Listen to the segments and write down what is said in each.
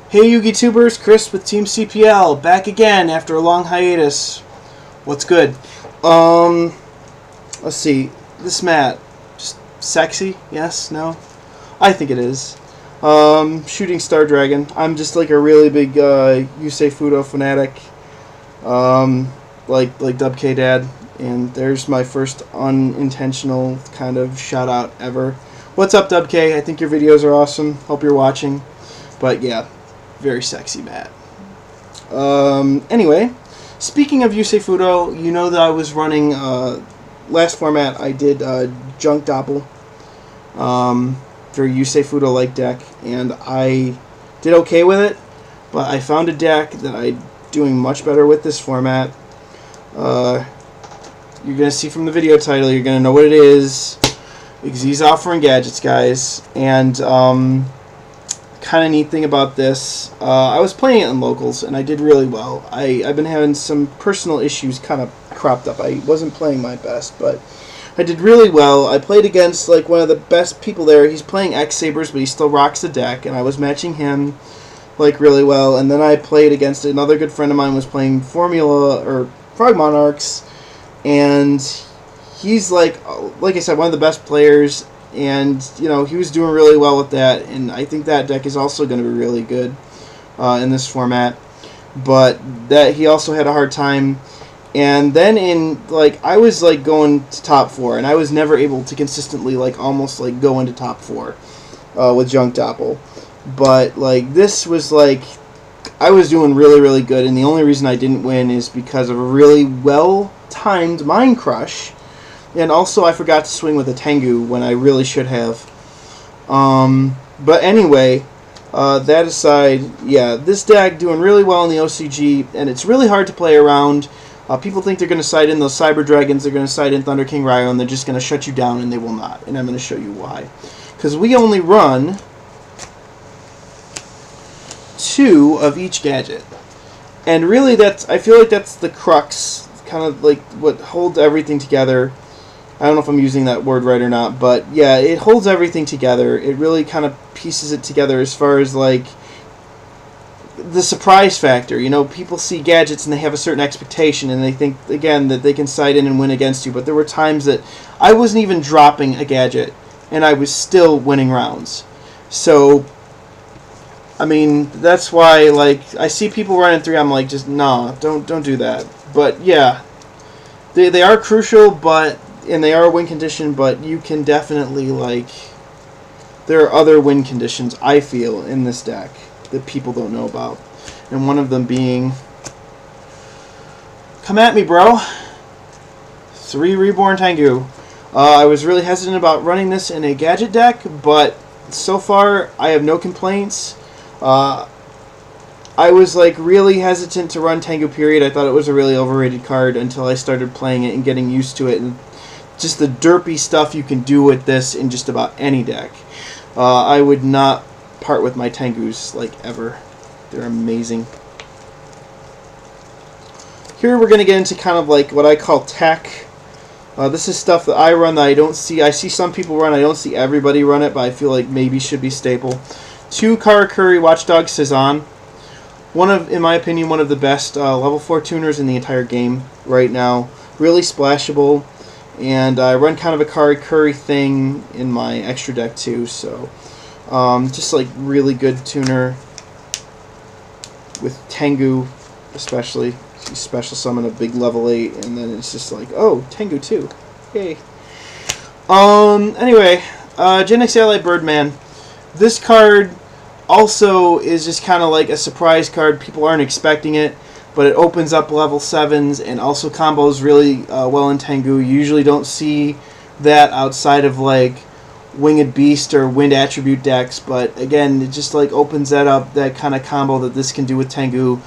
Hey YouTubers, Chris with Team CPL, back again after a long hiatus. What's good? Let's see. This mat, just sexy? Yes? No? I think it is. Shooting Star Dragon. I'm just like a really big Yusei Fudo fanatic. Like Dub K Dad. And there's my first unintentional kind of shout out ever. What's up, Dub K? I think your videos are awesome. Hope you're watching. But yeah, very sexy mat. Anyway, speaking of Yusei Fudo, you know that I was running last format. I did Junk Doppel for Yusei Fudo like deck, and I did okay with it. But I found a deck that I'm doing much better with this format. You're gonna see from the video title. You're gonna know what it is. XYZ Offering Gadgets, guys, and kind of neat thing about this, I was playing it in locals and I did really well. I've been having some personal issues kind of cropped up. I wasn't playing my best, but I did really well. I played against like one of the best people there. He's playing X Sabers, but he still rocks the deck, and I was matching him like really well. And then I played against another good friend of mine was playing Formula or Frog Monarchs, and he's like I said, one of the best players. And, you know, he was doing really well with that, and I think that deck is also going to be really good in this format. But that he also had a hard time. And then I was, like, going to top 4, and I was never able to consistently, like, almost, like, go into top 4 with Junk Doppel. But, like, this was, like, I was doing really, really good, and the only reason I didn't win is because of a really well-timed Mind Crush. And also, I forgot to swing with a Tengu when I really should have. But anyway, that aside, yeah, this deck doing really well in the OCG, and it's really hard to play around. People think they're going to side in those Cyber Dragons, they're going to side in Thunder King Ryo, and they're just going to shut you down, and they will not. And I'm going to show you why. Because we only run 2 of each gadget. And really, I feel like that's the crux, kind of like what holds everything together. I don't know if I'm using that word right or not, but yeah, it holds everything together. It really kind of pieces it together as far as like the surprise factor. You know, people see gadgets and they have a certain expectation, and they think, again, that they can side in and win against you. But there were times that I wasn't even dropping a gadget, and I was still winning rounds. So, I mean, that's why, like, I see people running 3, I'm like, just, nah, don't do that. But yeah, they are crucial, and they are a win condition, but you can definitely, like, there are other win conditions, I feel, in this deck that people don't know about. And one of them being, come at me, bro, 3 Reborn Tangu. I was really hesitant about running this in a gadget deck, but so far I have no complaints. I was, like, really hesitant to run Tangu, period. I thought it was a really overrated card until I started playing it and getting used to it, and just the derpy stuff you can do with this in just about any deck. I would not part with my Tengus, like, ever. They're amazing. Here we're going to get into kind of like what I call tech. This is stuff that I run that I don't see. I see some people run. I don't see everybody run it, but I feel like maybe should be staple. 2 Karakuri Watchdog Cezanne. In my opinion, one of the best level 4 tuners in the entire game right now. Really splashable. And I run kind of a Karakuri thing in my extra deck too, so just like really good tuner with Tengu, especially. You special summon a big level 8, and then it's just like, oh, Tengu too, yay. Anyway, Gen X Ally Birdman. This card also is just kind of like a surprise card. People aren't expecting it. But it opens up level 7s and also combos really well in Tengu. You usually don't see that outside of like Winged Beast or Wind Attribute decks. But again, it just like opens that up, that kind of combo that this can do with Tengu.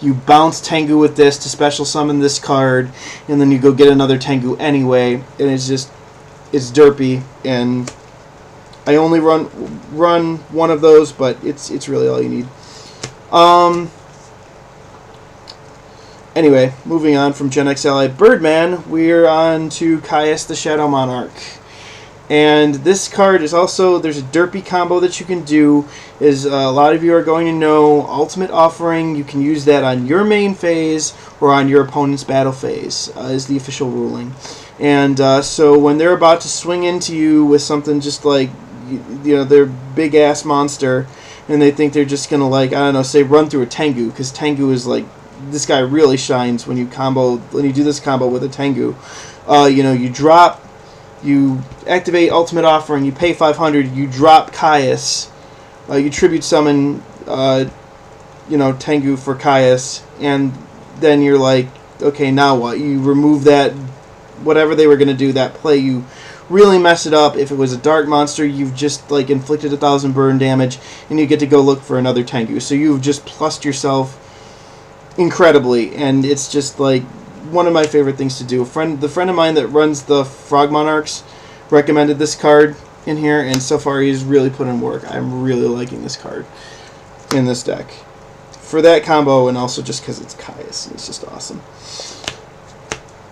You bounce Tengu with this to special summon this card, and then you go get another Tengu anyway. And it's derpy. And I only run one of those, but it's really all you need. Anyway, moving on from Gen X Ally Birdman, we're on to Caius the Shadow Monarch. And this card is also, there's a derpy combo that you can do. Is a lot of you are going to know Ultimate Offering. You can use that on your main phase or on your opponent's battle phase, is the official ruling. And so when they're about to swing into you with something just like, you know, their big ass monster, and they think they're just gonna, like, I don't know, say run through a Tengu, because Tengu is like, this guy really shines when you do this combo with a Tengu. You know, you activate Ultimate Offering, you pay 500, you drop Caius, you tribute summon, you know, Tengu for Caius, and then you're like, okay, now what? You remove that, whatever they were going to do, that play, you really mess it up. If it was a dark monster, you've just, like, inflicted 1,000 burn damage, and you get to go look for another Tengu. So you've just plussed yourself incredibly, and it's just, like, one of my favorite things to do. The friend of mine that runs the Frog Monarchs recommended this card in here, and so far he's really put in work. I'm really liking this card in this deck for that combo, and also just because it's Caius. It's just awesome.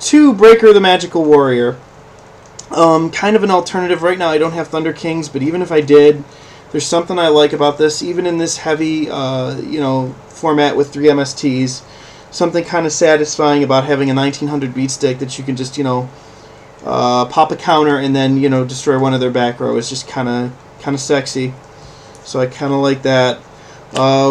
2, Breaker the Magical Warrior. Kind of an alternative. Right now I don't have Thunder Kings, but even if I did, there's something I like about this, even in this heavy you know, format with 3 MSTs. Something kind of satisfying about having a 1900 beat stick that you can just, you know, pop a counter and then, you know, destroy one of their back row. Is just kind of sexy. So I kind of like that.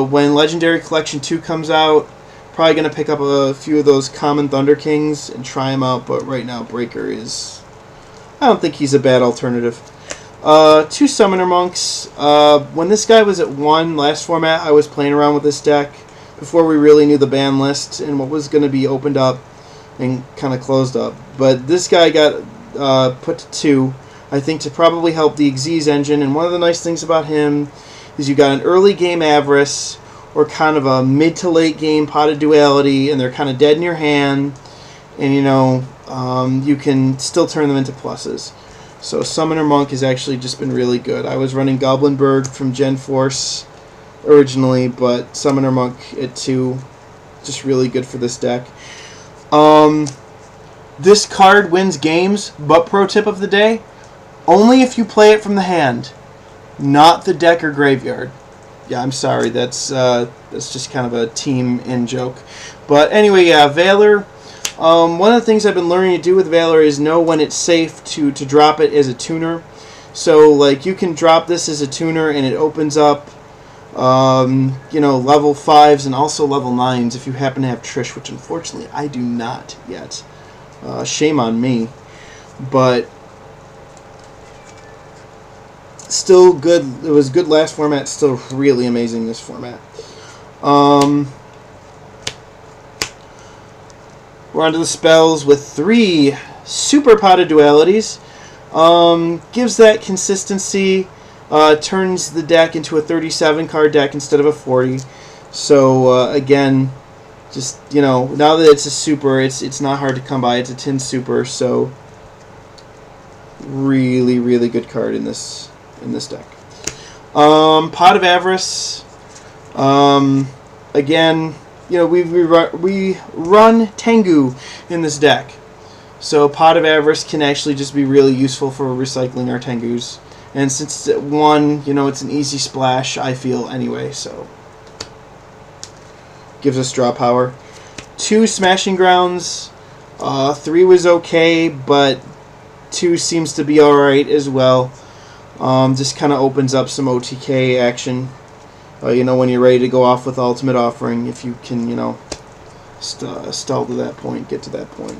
When Legendary Collection 2 comes out, probably going to pick up a few of those common Thunder Kings and try them out, but right now Breaker is, I don't think he's a bad alternative. 2 Summoner Monks. When this guy was at 1 last format, I was playing around with this deck before we really knew the ban list and what was going to be opened up and kind of closed up. But this guy got put to 2, I think, to probably help the XYZ engine. And one of the nice things about him is you got an early game Avarice or kind of a mid to late game Potted Duality, and they're kind of dead in your hand, and, you know, you can still turn them into pluses. So Summoner Monk has actually just been really good. I was running Goblinberg from Gen Force originally, but Summoner Monk at 2, just really good for this deck. This card wins games, but pro tip of the day, only if you play it from the hand, not the deck or graveyard. Yeah, I'm sorry, that's just kind of a team in joke. But anyway, yeah, Valor. One of the things I've been learning to do with Valor is know when it's safe to drop it as a tuner. So, like, you can drop this as a tuner and it opens up, you know, level 5s and also level 9s if you happen to have Trish, which unfortunately I do not yet. Shame on me. But still good. It was good last format, still really amazing this format. We're on to the spells with 3 Super Potted Dualities. Gives that consistency. Turns the deck into a 37 card deck instead of a 40. So again, just, you know, now that it's a super, it's not hard to come by. It's a tin super, so really, really good card in this deck. Pot of Avarice. Again, you know, we run Tengu in this deck, so Pot of Avarice can actually just be really useful for recycling our Tengus. And since it's at 1, you know, it's an easy splash, I feel, anyway, so gives us draw power. 2 Smashing Grounds. 3 was okay, but 2 seems to be alright as well. Just kind of opens up some OTK action. You know, when you're ready to go off with Ultimate Offering, if you can, you know, stall to that point, get to that point.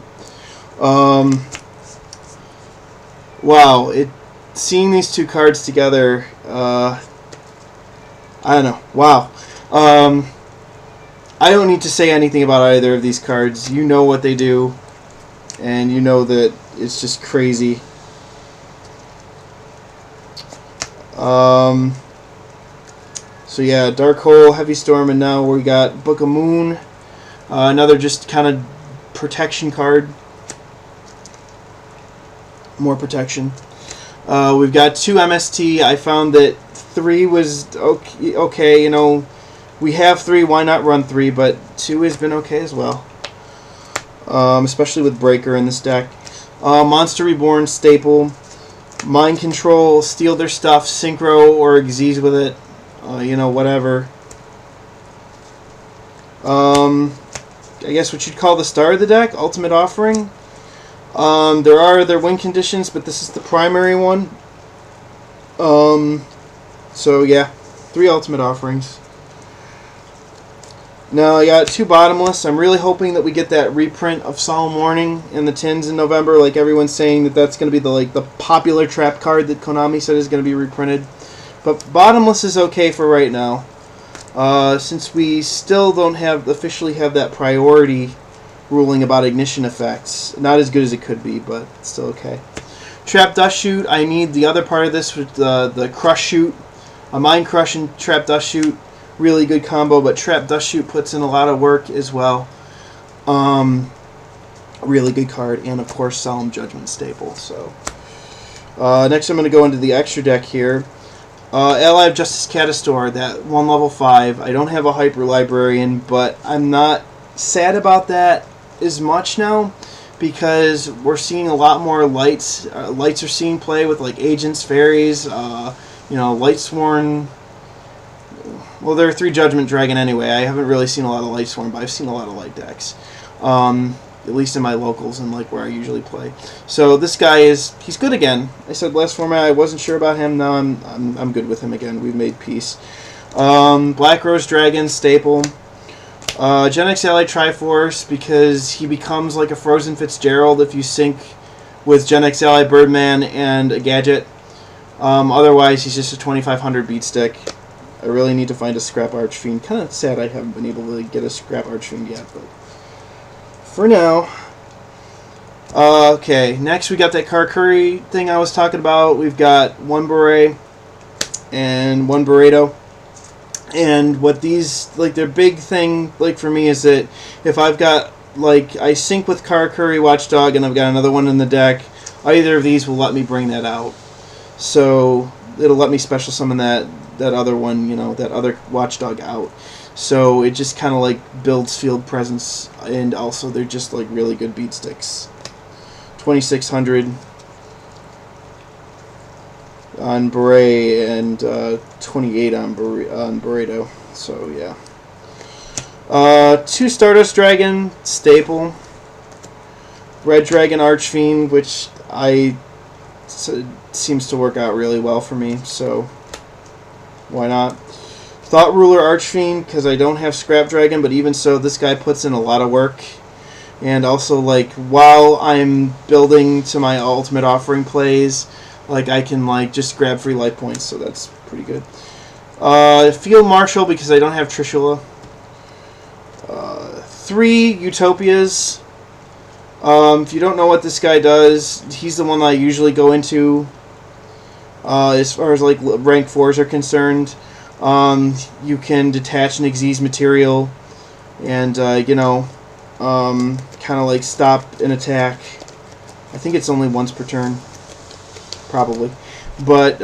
Wow, seeing these 2 cards together, I don't know. Wow. I don't need to say anything about either of these cards. You know what they do, and you know that it's just crazy. So yeah, Dark Hole, Heavy Storm, and now we got Book of Moon. Another just kind of protection card. More protection. We've got 2 MST. I found that 3 was okay, you know, we have 3, why not run 3, but 2 has been okay as well. Especially with Breaker in this deck. Monster Reborn staple. mind control, steal their stuff, synchro or XYZ with it, you know, whatever. I guess what you'd call the star of the deck, Ultimate Offering. There are other win conditions, but this is the primary one. So yeah, 3 Ultimate Offerings. Now I got 2 bottomless. I'm really hoping that we get that reprint of Solemn Warning in the tins in November. Like everyone's saying that that's going to be the popular trap card that Konami said is going to be reprinted. But bottomless is okay for right now. Since we still don't officially have that priority ruling about ignition effects. Not as good as it could be, but still okay. Trap Dust Shoot, I need the other part of this with the Crush Shoot. A Mind Crush and Trap Dust Shoot, really good combo, but Trap Dust Shoot puts in a lot of work as well. Really good card, and of course Solemn Judgment staple. So next I'm going to go into the extra deck here. Ally of Justice Catastor, that 1 level 5. I don't have a Hyper Librarian, but I'm not sad about that as much now because we're seeing a lot more lights. Lights are seeing play with like Agents, Fairies, you know, Lightsworn. Well, there are 3 Judgment Dragon anyway. I haven't really seen a lot of Lightsworn, but I've seen a lot of light decks. At least in my locals and like where I usually play. So this guy he's good again. I said last format I wasn't sure about him. Now I'm good with him again. We've made peace. Black Rose Dragon staple. Gen X Ally Triforce because he becomes like a Frozen Fitzgerald if you sync with Gen X Ally Birdman and a gadget. Otherwise he's just a 2500 beat stick. I really need to find a Scrap Archfiend. Kind of sad I haven't been able to get a Scrap Archfiend yet, but for now. Okay, next we got that Karakuri thing I was talking about. We've got 1 Beret and 1 Burrito. And what these, like, their big thing, like, for me is that if I've got, like, I sync with Karakuri Watchdog and I've got another one in the deck, either of these will let me bring that out. So it'll let me special summon that other one, you know, that other Watchdog out. So it just kind of like builds field presence, and also they're just like really good beat sticks. 2600 on Beret and 28 on Burrito. So yeah. 2 Stardust Dragon staple. Red Dragon Archfiend, which seems to work out really well for me. So why not? Thought Ruler Archfiend, because I don't have Scrap Dragon, but even so, this guy puts in a lot of work. And also, like, while I'm building to my Ultimate Offering plays, like, I can, like, just grab free life points, so that's pretty good. Field Marshal, because I don't have Trishula. 3 Utopias. If you don't know what this guy does, he's the one that I usually go into as far as, like, rank 4s are concerned. You can detach an XYZ material and, you know, kind of like stop an attack. I think it's only once per turn, probably. But,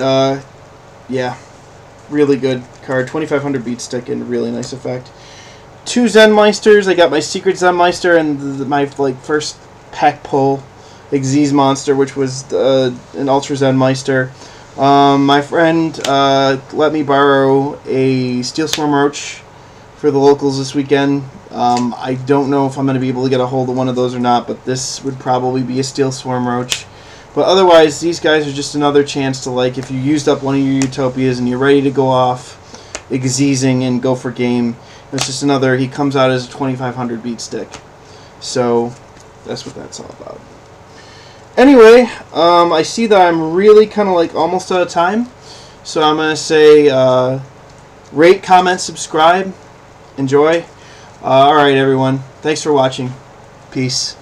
yeah, really good card. 2500 beat stick and really nice effect. 2 Zenmeisters. I got my Secret Zenmeister and my, like, first pack pull XYZ monster, which was an Ultra Zenmeister. My friend let me borrow a Steel Swarm Roach for the locals this weekend. I don't know if I'm going to be able to get a hold of one of those or not, but this would probably be a Steel Swarm Roach. But otherwise, these guys are just another chance to, like, if you used up one of your Utopias and you're ready to go off XYZing and go for game, it's just another, he comes out as a 2500 beat stick. So that's what that's all about. Anyway, I see that I'm really kind of like almost out of time, so I'm going to say rate, comment, subscribe, enjoy. Alright everyone, thanks for watching. Peace.